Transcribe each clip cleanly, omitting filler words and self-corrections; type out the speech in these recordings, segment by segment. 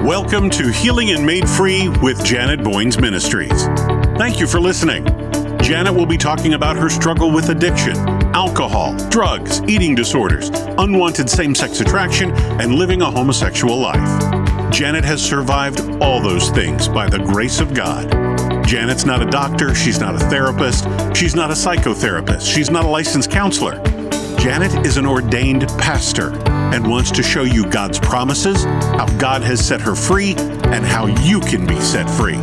Welcome to Healing and Made Free with Janet Boynes Ministries. Thank you for listening. Janet will be talking about her struggle with addiction, alcohol, drugs, eating disorders, unwanted same-sex attraction, and living a homosexual life. Janet has survived all those things by the grace of God. Janet's not a doctor, she's not a therapist, she's not a psychotherapist, she's not a licensed counselor. Janet is an ordained pastor and wants to show you God's promises, how God has set her free, and how you can be set free.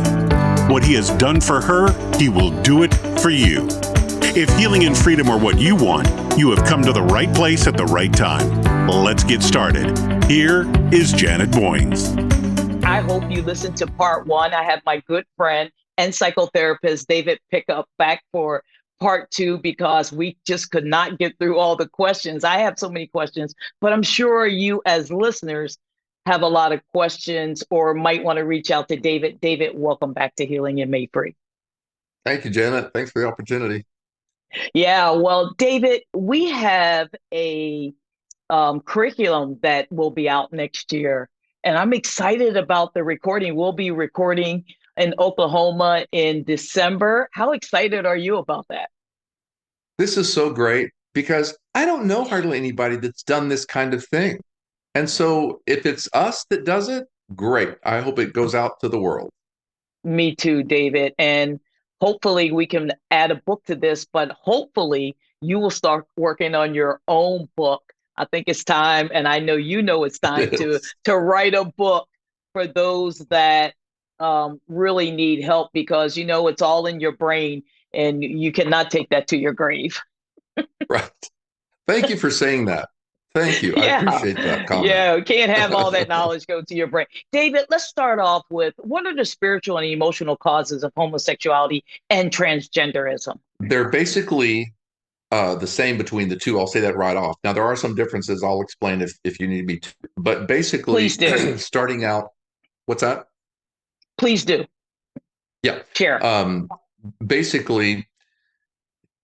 What He has done for her, He will do it for you. If healing and freedom are what you want, you have come to the right place at the right time. Let's get started. Here is Janet Boynes. I hope you listened to part one. I have my good friend and psychotherapist, David, pick up back for part two because we just could not get through all the questions. I have so many questions, but I'm sure you as listeners have a lot of questions or might want to reach out to David. David, welcome back to Healing and Made Free. Thank you, Janet. Thanks for the opportunity. Yeah, well, David, we have a curriculum that will be out next year, and I'm excited about the recording. We'll be recording in Oklahoma in December. How excited are you about that? This is so great because I don't know hardly anybody that's done this kind of thing. And so if it's us that does it, great. I hope it goes out to the world. Me too, David. And hopefully we can add a book to this, but hopefully you will start working on your own book. I think it's time, and I know it's time to write a book for those that really need help because, it's all in your brain and you cannot take that to your grave. Right. Thank you for saying that. Thank you. Yeah. I appreciate that comment. Yeah, you can't have all that knowledge go to your brain. David, let's start off with what are the spiritual and emotional causes of homosexuality and transgenderism? They're basically the same between the two. I'll say that right off. Now, there are some differences. I'll explain if you need me to. But basically, please do. Starting out, what's that? Please do. Yeah. Share. Basically,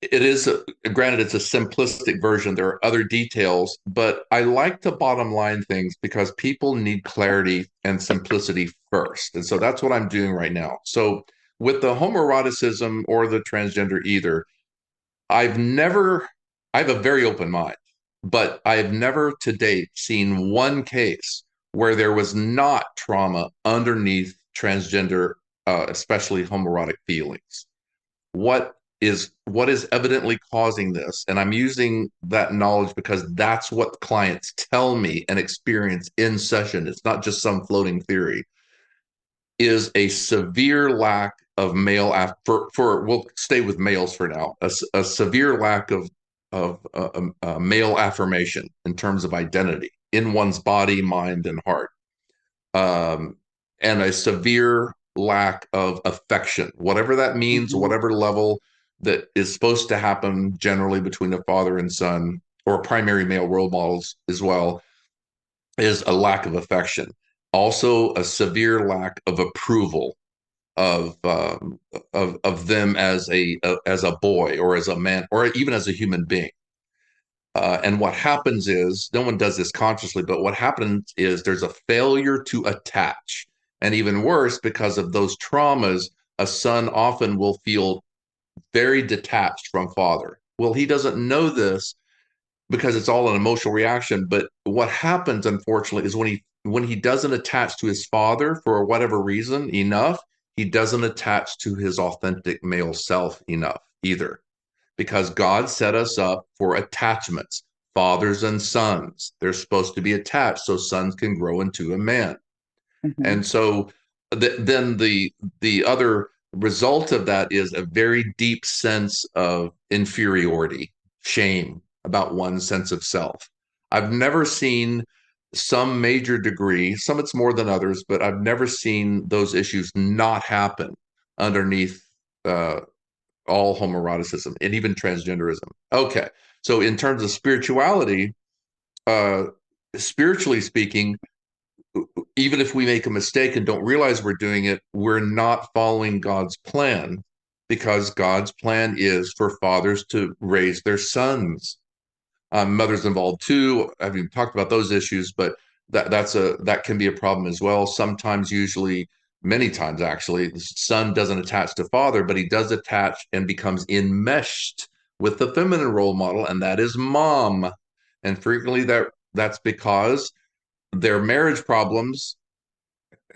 it is, granted, it's a simplistic version. There are other details, but I like to bottom line things because people need clarity and simplicity first. And so that's what I'm doing right now. So with the homoeroticism or the transgender either, I have a very open mind, but I've never to date seen one case where there was not trauma underneath transgender, especially homoerotic feelings. What is evidently causing this, and I'm using that knowledge because that's what clients tell me and experience in session, it's not just some floating theory, is a severe lack of male, we'll stay with males for now, a severe lack of male affirmation in terms of identity in one's body, mind, and heart. And a severe lack of affection, whatever that means, whatever level that is supposed to happen generally between a father and son, or primary male role models as well, is a lack of affection. Also, a severe lack of approval of them as a boy or as a man or even as a human being. And what happens is, no one does this consciously, but what happens is there's a failure to attach. And even worse, because of those traumas, a son often will feel very detached from father. Well, he doesn't know this because it's all an emotional reaction. But what happens, unfortunately, is when he doesn't attach to his father for whatever reason enough, he doesn't attach to his authentic male self enough either. Because God set us up for attachments, fathers and sons. They're supposed to be attached so sons can grow into a man. Mm-hmm. And so then the other result of that is a very deep sense of inferiority, shame about one's sense of self. I've never seen some major degree, some it's more than others, but I've never seen those issues not happen underneath all homoeroticism and even transgenderism. Okay, so in terms of spirituality, spiritually speaking, even if we make a mistake and don't realize we're doing it, we're not following God's plan, because God's plan is for fathers to raise their sons. Mothers involved too. I've even talked about those issues, but that can be a problem as well. Sometimes, usually, many times actually, the son doesn't attach to father, but he does attach and becomes enmeshed with the feminine role model, and that is mom. And frequently that's because their marriage problems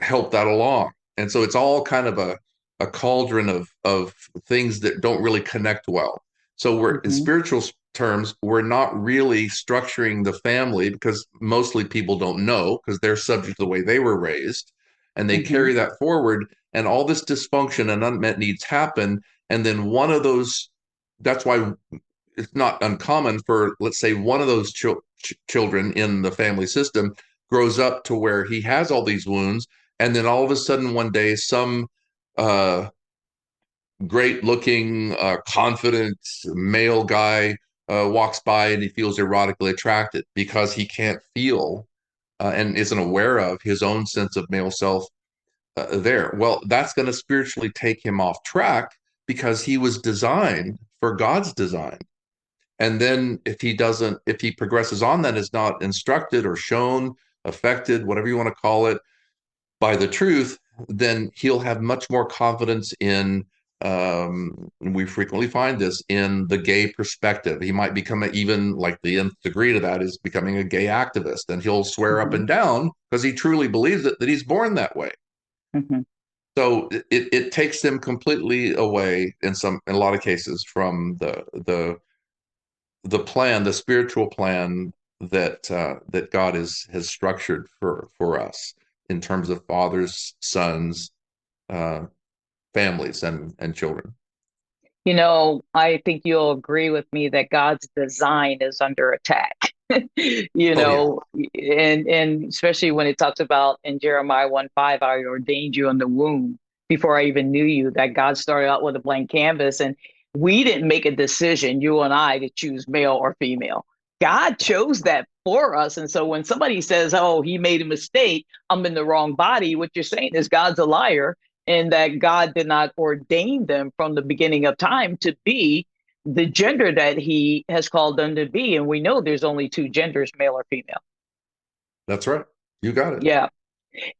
help that along. And so it's all kind of a cauldron of things that don't really connect well. So we're in Mm-hmm. spiritual terms, we're not really structuring the family, because mostly people don't know, because they're subject to the way they were raised, and they Mm-hmm. carry that forward, and all this dysfunction and unmet needs happen. And then one of those, that's why it's not uncommon for, let's say, one of those children in the family system grows up to where he has all these wounds, and then all of a sudden one day some uh, great looking, confident male guy walks by, and he feels erotically attracted because he can't feel and isn't aware of his own sense of male self there. Well, that's going to spiritually take him off track, because he was designed for God's design. And then if he progresses on, that is not instructed or shown, affected, whatever you want to call it, by the truth, then he'll have much more confidence in, we frequently find this in the gay perspective. He might become even, like, the nth degree to that is becoming a gay activist, and he'll swear up Mm-hmm. and down, because he truly believes it, that he's born that way. Mm-hmm. So it takes them completely away in a lot of cases from the plan, the spiritual plan that God has structured for us in terms of fathers, sons, uh, families, and children. I think you'll agree with me that God's design is under attack. you Oh yeah. know, and especially when it talks about in Jeremiah 1:5, I ordained you in the womb before I even knew you, that God started out with a blank canvas. And we didn't make a decision, you and I, to choose male or female. God chose that for us. And so when somebody says, oh, he made a mistake, I'm in the wrong body, what you're saying is God's a liar, and that God did not ordain them from the beginning of time to be the gender that he has called them to be. And we know there's only two genders, male or female. That's right. You got it. Yeah.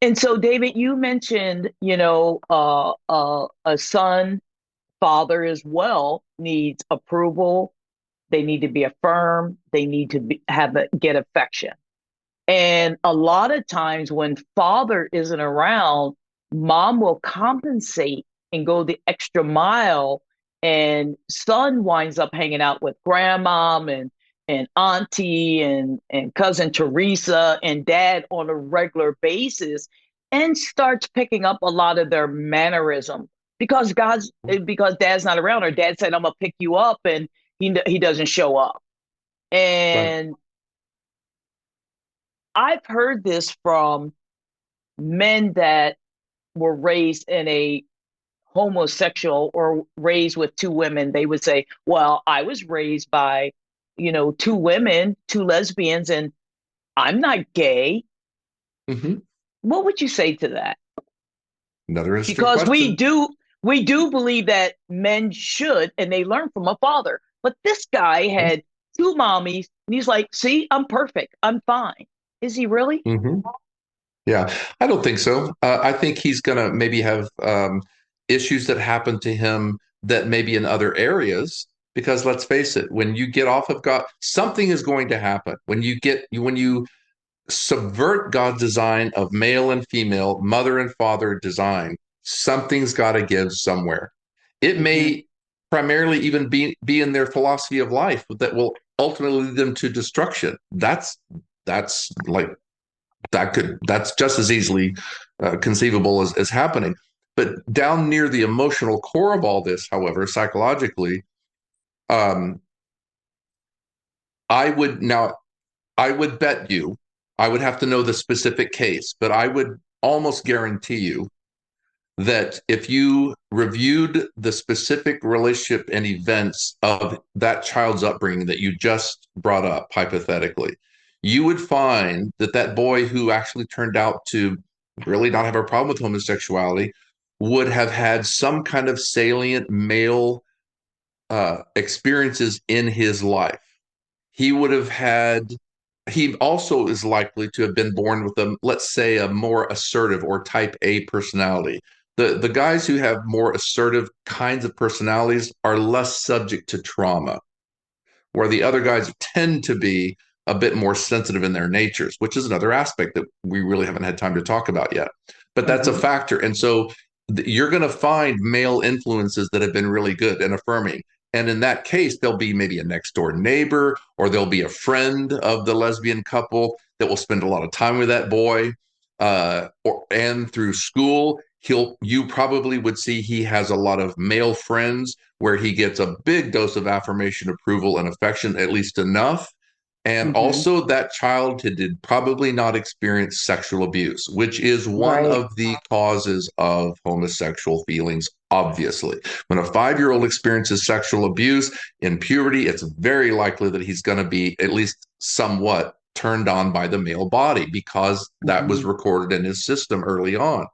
And so, David, you mentioned, a son, father as well needs approval. They need to be affirmed. They need to get affection. And a lot of times when father isn't around, mom will compensate and go the extra mile. And son winds up hanging out with grandmom and auntie and cousin Teresa and dad on a regular basis, and starts picking up a lot of their mannerism because dad's not around, or dad said, I'm gonna pick you up, and he doesn't show up. Right. And I've heard this from men that were raised in a homosexual or raised with two women. They would say, well, I was raised by, two women, two lesbians, and I'm not gay. Hmm. What would you say to that? Another interesting Because we question. do we do believe that men should, and they learn from a father. But this guy had two mommies, and he's like, see, I'm perfect. I'm fine. Is he really? Hmm. Yeah, I don't think so. I think he's going to maybe have issues that happen to him that maybe in other areas. Because let's face it, when you get off of God, something is going to happen. When you subvert God's design of male and female, mother and father design, something's got to give somewhere. It Mm-hmm. may primarily even be in their philosophy of life that will ultimately lead them to destruction. That's like that's just as easily conceivable as happening. But down near the emotional core of all this, however, psychologically, um, I would now I would bet you, I would have to know the specific case, but I would almost guarantee you that if you reviewed the specific relationship and events of that child's upbringing that you just brought up, hypothetically, you would find that that boy who actually turned out to really not have a problem with homosexuality would have had some kind of salient male experiences in his life. He would have had he also is likely to have been born with a, let's say, a more assertive or type A personality. The guys who have more assertive kinds of personalities are less subject to trauma, where the other guys tend to be a bit more sensitive in their natures, which is another aspect that we really haven't had time to talk about yet. But that's a Mm-hmm. factor. And so you're going to find male influences that have been really good and affirming. And in that case, there'll be maybe a next door neighbor, or there'll be a friend of the lesbian couple that will spend a lot of time with that boy. And through school, you probably would see he has a lot of male friends where he gets a big dose of affirmation, approval, and affection, at least enough. And Mm-hmm. also, that child did probably not experience sexual abuse, which is one Right. of the causes of homosexual feelings, obviously. When a 5-year-old experiences sexual abuse in puberty, it's very likely that he's going to be at least somewhat turned on by the male body because that Mm-hmm. was recorded in his system early on.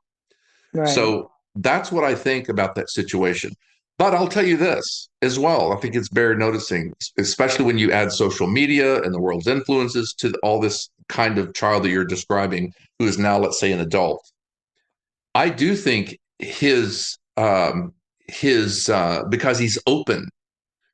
Right. So that's what I think about that situation. But I'll tell you this as well. I think it's bear noticing, especially when you add social media and the world's influences to all this kind of child that you're describing, who is now, let's say, an adult. I do think his because he's open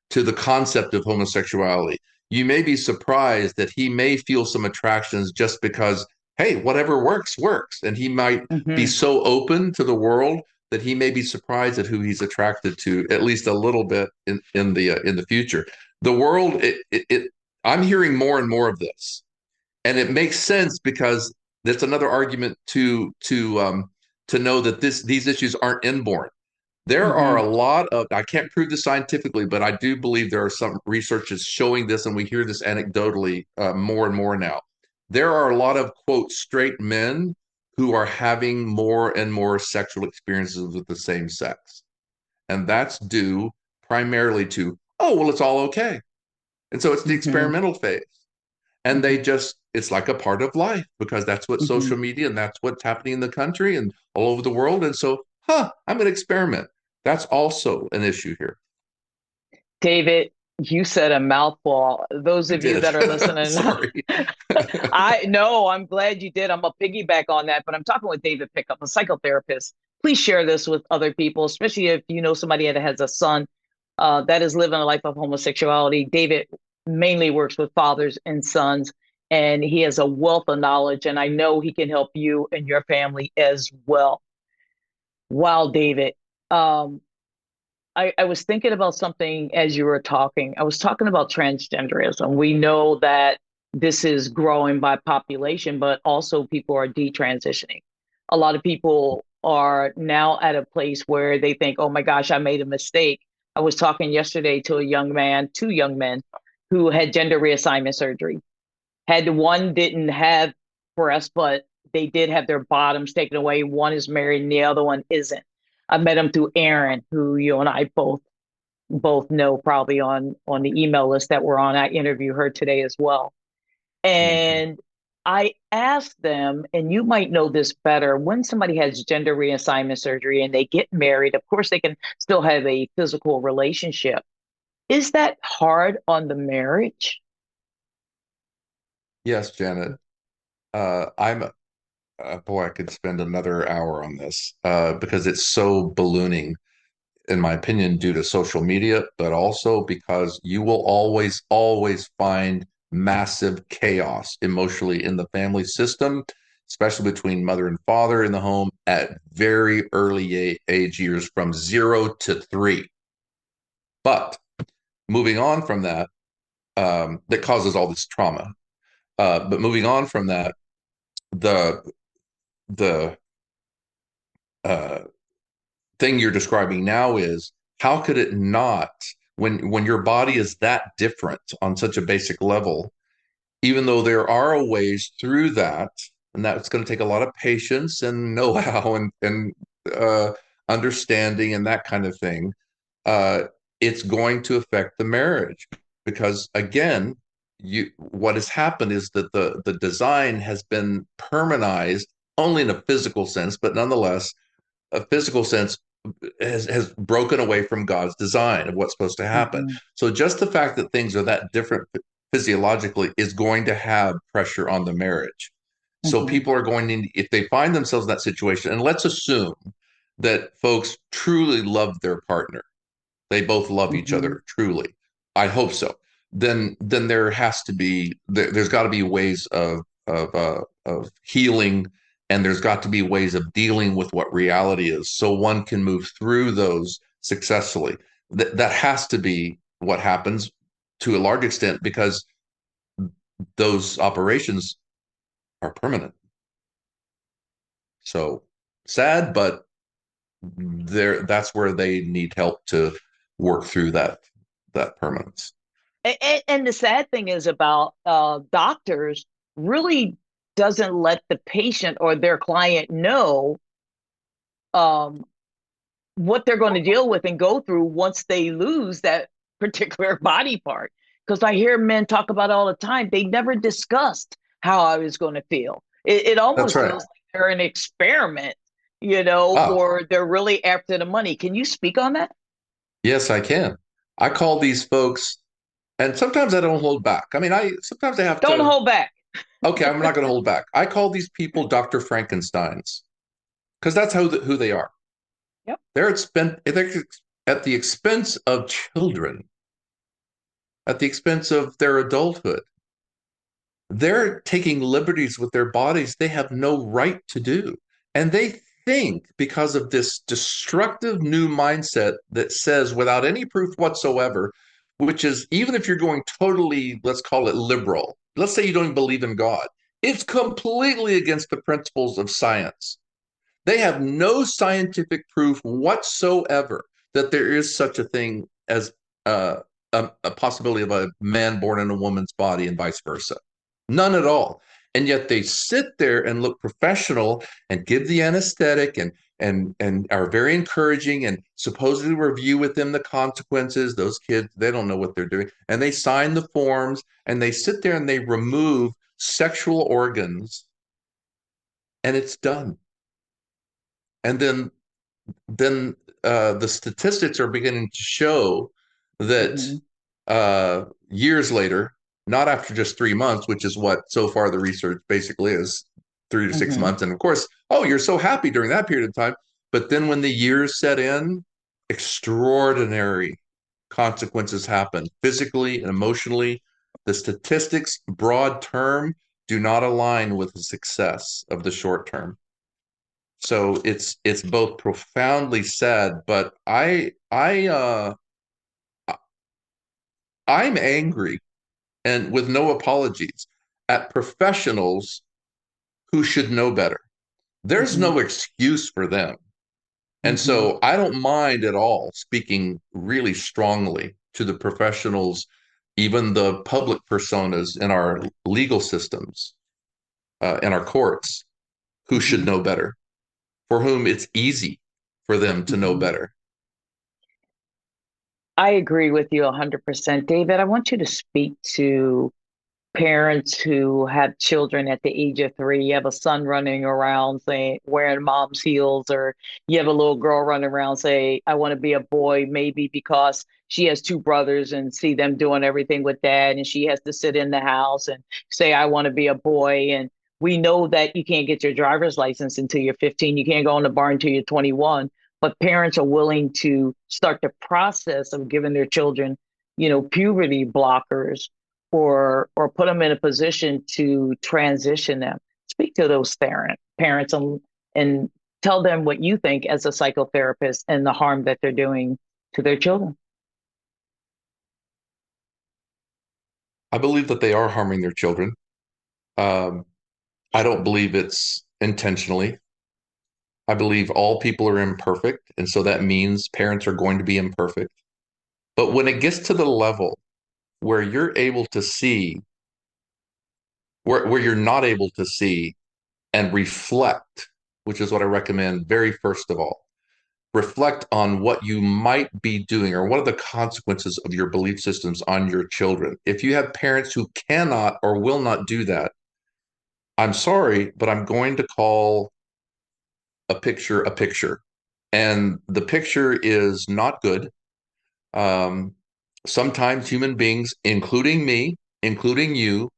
to the concept of homosexuality. You may be surprised that he may feel some attractions just because, hey, whatever works, works. And he might be Mm-hmm. so open to the world that he may be surprised at who he's attracted to, at least a little bit in the future. The world, I'm hearing more and more of this, and it makes sense because that's another argument to know that these issues aren't inborn. There are Mm-hmm. a lot of, I can't prove this scientifically, but I do believe there are some researches showing this, and we hear this anecdotally more and more now. There are a lot of, quote, straight men who are having more and more sexual experiences with the same sex. And that's due primarily to, oh, well, it's all okay. And so it's the Mm-hmm. experimental phase. And they just, it's like a part of life because that's what Mm-hmm. social media and that's what's happening in the country and all over the world. And so, I'm going to experiment. That's also an issue here. David, you said a mouthful. Those I of you did. that are listening, Sorry. I know, I'm glad you did. I'm a piggyback on that, but I'm talking with David Pickup, a psychotherapist. Please share this with other people, especially if you know somebody that has a son that is living a life of homosexuality. David mainly works with fathers and sons, and he has a wealth of knowledge, and I know he can help you and your family as well. Wow, David. Um, I was thinking about something as you were talking. I was talking about transgenderism. We know that this is growing by population, but also people are detransitioning. A lot of people are now at a place where they think, oh my gosh, I made a mistake. I was talking yesterday to a young man, two young men who had gender reassignment surgery. Had one didn't have breasts, but they did have their bottoms taken away. One is married and the other one isn't. I met him through Aaron, who you and I both know probably on the email list that we're on. I interview her today as well. Mhm. And I asked them, and you might know this better, when somebody has gender reassignment surgery and they get married, of course they can still have a physical relationship. Is that hard on the marriage? Yes, Janet. I'm boy, I could spend another hour on this because it's so ballooning, in my opinion, due to social media, but also because you will always, always find massive chaos emotionally in the family system, especially between mother and father in the home at very early age years from 0 to 3. But moving on from that, that causes all this trauma. But moving on from that, the the uh, thing you're describing now is how could it not, when your body is that different on such a basic level, even though there are ways through that, and that's going to take a lot of patience and know-how and understanding and that kind of thing, uh, it's going to affect the marriage because again, what has happened is that the design has been permanized only in a physical sense, but nonetheless, a physical sense has broken away from God's design of what's supposed to happen. Hmm. So just the fact that things are that different physiologically is going to have pressure on the marriage. So Mhm. people are going to, if they find themselves in that situation, and let's assume that folks truly love their partner, they both love each Mhm. other truly. I hope so. Then there has to be there's got to be ways of healing, and there's got to be ways of dealing with what reality is, so one can move through those successfully. That has to be what happens to a large extent, because those operations are permanent. So sad, but that's where they need help to work through that permanence. And the sad thing is about doctors really doesn't let the patient or their client know um, what they're going to deal with and go through once they lose that particular body part. Because I hear men talk about it all the time. They never discussed how I was going to feel. It That's almost right. feels like they're an experiment, you know, Ah, or they're really after the money. Can you speak on that? yes, I can. I call these folks, and sometimes I don't hold back. I mean, I sometimes I have Don't to. hold back. Okay, I'm not going to hold back. I call these people Dr. Frankensteins, because that's who they are. Yep. They're at the expense of children, at the expense of their adulthood. They're taking liberties with their bodies they have no right to do. And they think, because of this destructive new mindset that says, without any proof whatsoever, which is, even if you're going totally, let's call it liberal, let's say you don't even believe in God, it's completely against the principles of science. They have no scientific proof whatsoever that there is such a thing as a possibility of a man born in a woman's body and vice versa. None at all. And yet they sit there and look professional and give the anesthetic and are very encouraging and supposedly review with them the consequences. Those kids, they don't know what they're doing. And they sign the forms and they sit there and they remove sexual organs, and it's done. And then the statistics are beginning to show that Mm-hmm. years later, not after just 3 months, which is what so far the research basically is, 3 to 6 Mm-hmm. months. And of course, oh, you're so happy during that period of time. But then when the years set in, extraordinary consequences happen physically and emotionally. The statistics, broad term, do not align with the success of the short term. So it's both profoundly sad, but I'm angry, and with no apologies, at professionals who should know better. There's Mm-hmm. no excuse for them. And Mm-hmm. so I don't mind at all speaking really strongly to the professionals, even the public personas in our legal systems, in our courts, who should Mm-hmm. know better, for whom it's easy for them to know Mm-hmm. better. I agree with you 100%. David, I want you to speak to parents who have children at the age of 3. You have a son running around saying, wearing mom's heels, or you have a little girl running around say, I want to be a boy, maybe because she has 2 brothers and see them doing everything with dad, and she has to sit in the house and say, I want to be a boy. And we know that you can't get your driver's license until you're 15. You can't go in the bar until you're 21. But parents are willing to start the process of giving their children, puberty blockers, or put them in a position to transition them. Speak to those parents and tell them what you think as a psychotherapist and the harm that they're doing to their children. I believe that they are harming their children. Um, I don't believe it's intentionally. I believe all people are imperfect, and so that means parents are going to be imperfect. But when it gets to the level where you're able to see, where you're not able to see and reflect, which is what I recommend very first of all, reflect on what you might be doing or what are the consequences of your belief systems on your children. If you have parents who cannot or will not do that, I'm sorry, but I'm going to call a picture a picture. And the picture is not good. Um, Sometimes human beings, including me, including you,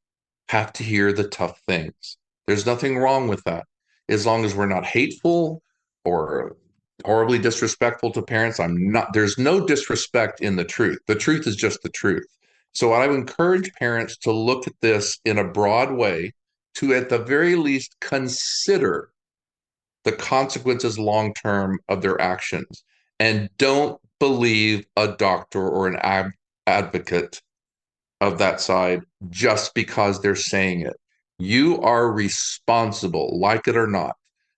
have to hear the tough things. There's nothing wrong with that. As long as we're not hateful or horribly disrespectful to parents, there's no disrespect in the truth. The truth is just the truth. So I would encourage parents to look at this in a broad way, to at the very least consider the consequences long term of their actions, and don't believe a doctor or an advocate of that side just because they're saying it. You are responsible, like it or not,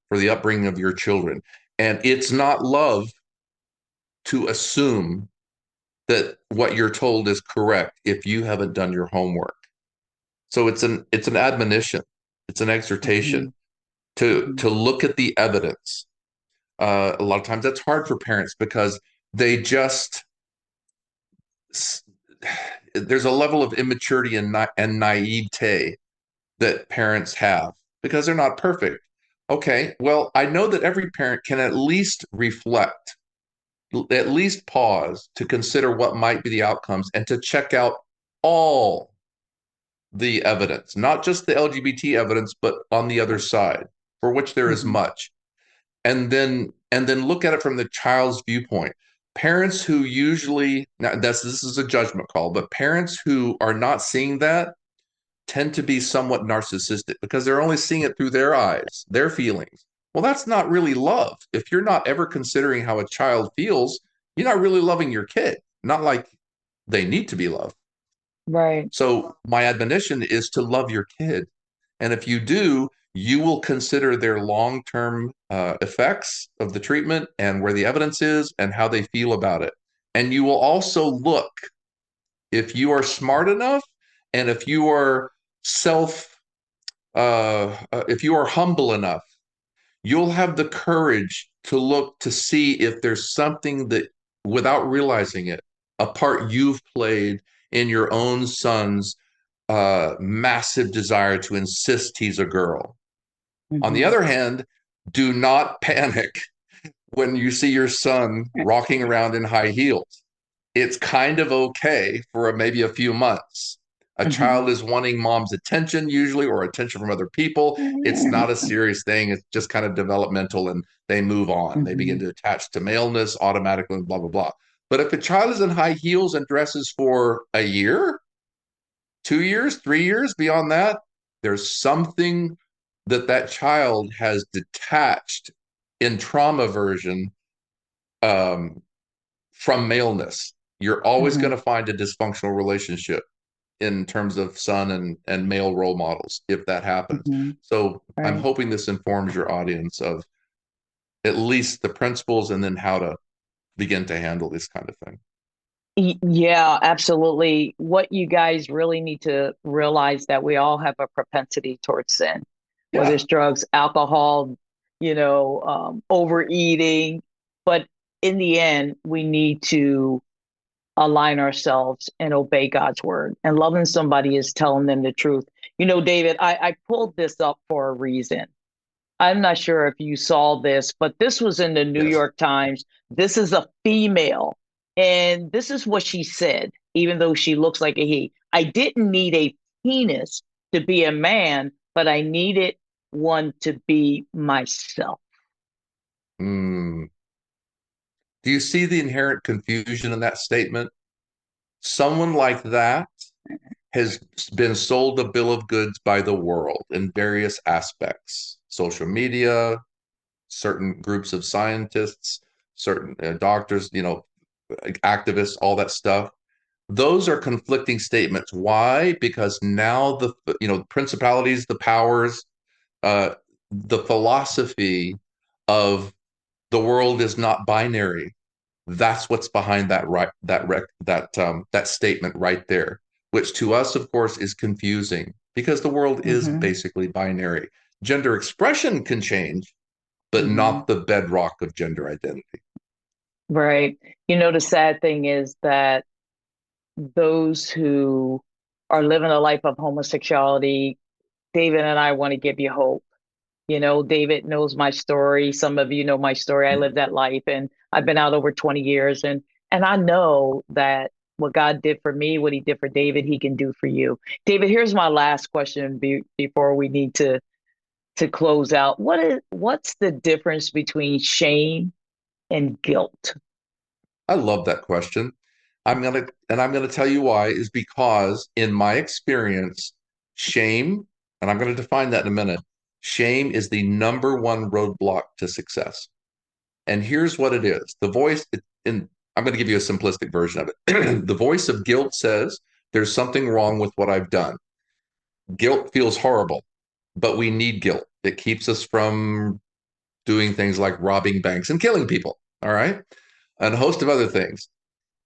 for the upbringing of your children. And it's not love to assume that what you're told is correct if you haven't done your homework. So it's an admonition, it's an exhortation to look at the evidence. A lot of times that's hard for parents because they just there's a level of immaturity and naivete that parents have because they're not perfect. Okay, well, I know that every parent can at least reflect, at least pause to consider what might be the outcomes and to check out all the evidence, not just the LGBT evidence, but on the other side, for which there is much. And then look at it from the child's viewpoint. Parents who usually, now this is a judgment call, but parents who are not seeing that tend to be somewhat narcissistic because they're only seeing it through their eyes, their feelings. Well, that's not really love. If you're not ever considering how a child feels, you're not really loving your kid, not like they need to be loved. Right. So my admonition is to love your kid. And if you do, you will consider their long-term effects of the treatment and where the evidence is and how they feel about it. And you will also look, if you are smart enough and if you are if you are humble enough, you'll have the courage to look to see if there's something that, without realizing it, a part you've played in your own son's massive desire to insist he's a girl. On the other hand, do not panic when you see your son rocking around in high heels. It's kind of okay for maybe a few months. A child is wanting mom's attention usually, or attention from other people. It's not a serious thing. It's just kind of developmental and they move on. They begin to attach to maleness automatically, blah, blah, blah. But if a child is in high heels and dresses for a year, 2 years, 3 years, beyond that, there's something that child has detached in trauma version from maleness. You're always going to find a dysfunctional relationship in terms of son and male role models if that happens. So I'm hoping this informs your audience of at least the principles and then how to begin to handle this kind of thing. Yeah, absolutely. What you guys really need to realize that we all have a propensity towards sin, whether it's drugs, alcohol, overeating. But in the end, we need to align ourselves and obey God's word. And loving somebody is telling them the truth. David, I pulled this up for a reason. I'm not sure if you saw this, but this was in the New York Times. This is a female. And this is what she said, even though she looks like a he. I didn't need a penis to be a man, but I needed one to be myself. Do you see the inherent confusion in that statement? Someone like that has been sold a bill of goods by the world in various aspects. Social media, certain groups of scientists, certain doctors, activists, all that stuff. Those are conflicting statements. Why? Because now the principalities, the powers, the philosophy of the world is not binary. That's what's behind that statement right there, which to us, of course, is confusing because the world is basically binary. Gender expression can change, but not the bedrock of gender identity. Right. The sad thing is that those who are living a life of homosexuality, David and I want to give you hope. David knows my story. Some of you know my story. I lived that life and I've been out over 20 years. And I know that what God did for me, what he did for David, he can do for you. David, here's my last question before we need to close out. What's the difference between shame and guilt? I love that question. I'm going to tell you why, is because in my experience, shame, and I'm going to define that in a minute, shame is the number one roadblock to success. And here's what it is. The voice, I'm going to give you a simplistic version of it. The voice of guilt says there's something wrong with what I've done. Guilt feels horrible, but we need guilt. It keeps us from doing things like robbing banks and killing people, all right? And a host of other things.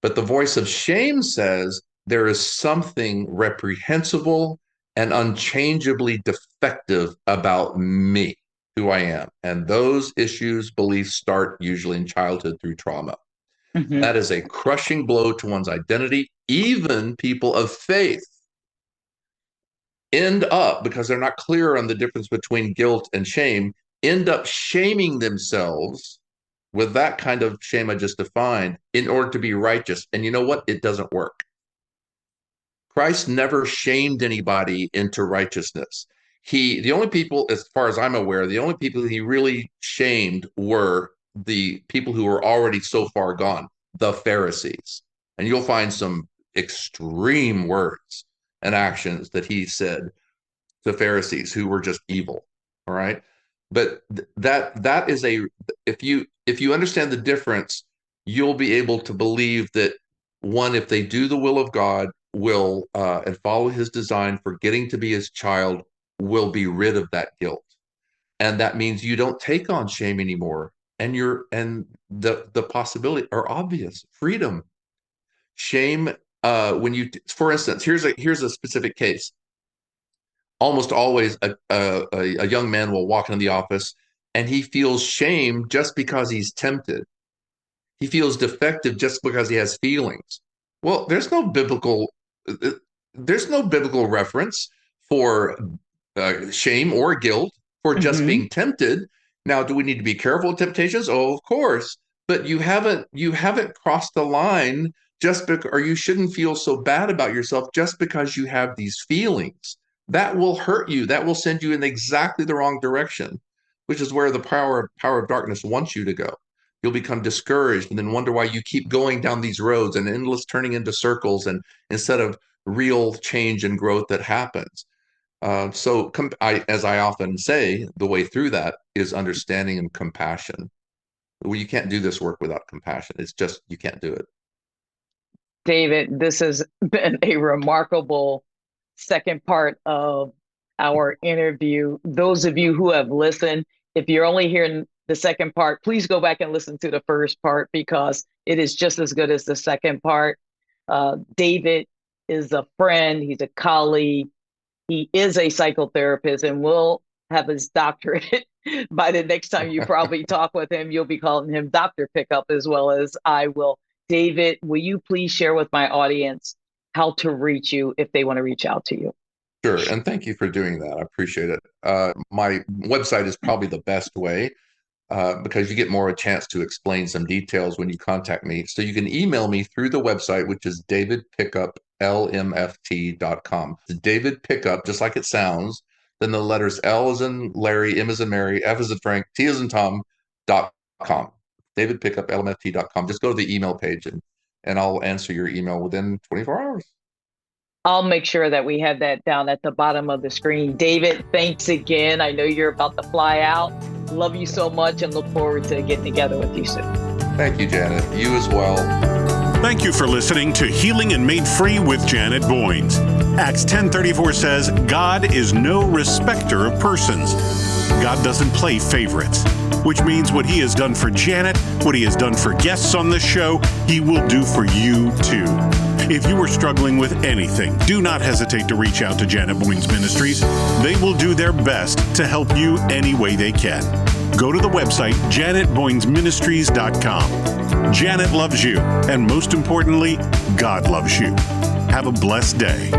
But the voice of shame says there is something reprehensible and unchangeably defective about me, who I am. And those issues, beliefs start usually in childhood through trauma. Mm-hmm. That is a crushing blow to one's identity. Even people of faith end up, because they're not clear on the difference between guilt and shame, end up shaming themselves with that kind of shame I just defined in order to be righteous. And you know what? It doesn't work. Christ never shamed anybody into righteousness. The only people, as far as I'm aware, the only people he really shamed were the people who were already so far gone, the Pharisees. And you'll find some extreme words and actions that he said to Pharisees who were just evil. All right. But that is if you understand the difference, you'll be able to believe that one, if they do the will of God, will and follow his design for getting to be his child, will be rid of that guilt. And that means you don't take on shame anymore. And the possibility are obvious. Freedom. Shame, for instance, here's a specific case. Almost always a young man will walk into the office and he feels shame just because he's tempted. He feels defective just because he has feelings. Well, there's no biblical reference for shame or guilt for just being tempted. Now, do we need to be careful with temptations? Oh, of course. But you haven't crossed the line or you shouldn't feel so bad about yourself just because you have these feelings. That will hurt you. That will send you in exactly the wrong direction, which is where the power of darkness wants you to go. You'll become discouraged and then wonder why you keep going down these roads and endless turning into circles, and instead of real change and growth that happens. As I often say, the way through that is understanding and compassion. Well, you can't do this work without compassion. It's just, you can't do it. David, this has been a remarkable second part of our interview. Those of you who have listened, if you're only hearing the second part, please go back and listen to the first part because it is just as good as the second part. David is a friend. He's a colleague. He is a psychotherapist and will have his doctorate. By the next time you probably talk with him, you'll be calling him Dr. Pickup as well as I will. David, will you please share with my audience how to reach you if they want to reach out to you? Sure. And thank you for doing that. I appreciate it. My website is probably the best way because you get more a chance to explain some details when you contact me. So you can email me through the website, which is davidpickuplmft.com. It's David Pickup, just like it sounds. Then the letters L as in Larry, M as in Mary, F as in Frank, T as in Tom.com. davidpickuplmft.com. Just go to the email page and I'll answer your email within 24 hours. I'll make sure that we have that down at the bottom of the screen. David, thanks again. I know you're about to fly out. Love you so much and look forward to getting together with you soon. Thank you, Janet. You as well. Thank you for listening to Healing and Made Free with Janet Boynes. Acts 10:34 says, God is no respecter of persons. God doesn't play favorites, which means what he has done for Janet, what he has done for guests on this show, he will do for you too. If you are struggling with anything, do not hesitate to reach out to Janet Boynes Ministries. They will do their best to help you any way they can. Go to the website, janetboynesministries.com. Janet loves you, and most importantly, God loves you. Have a blessed day.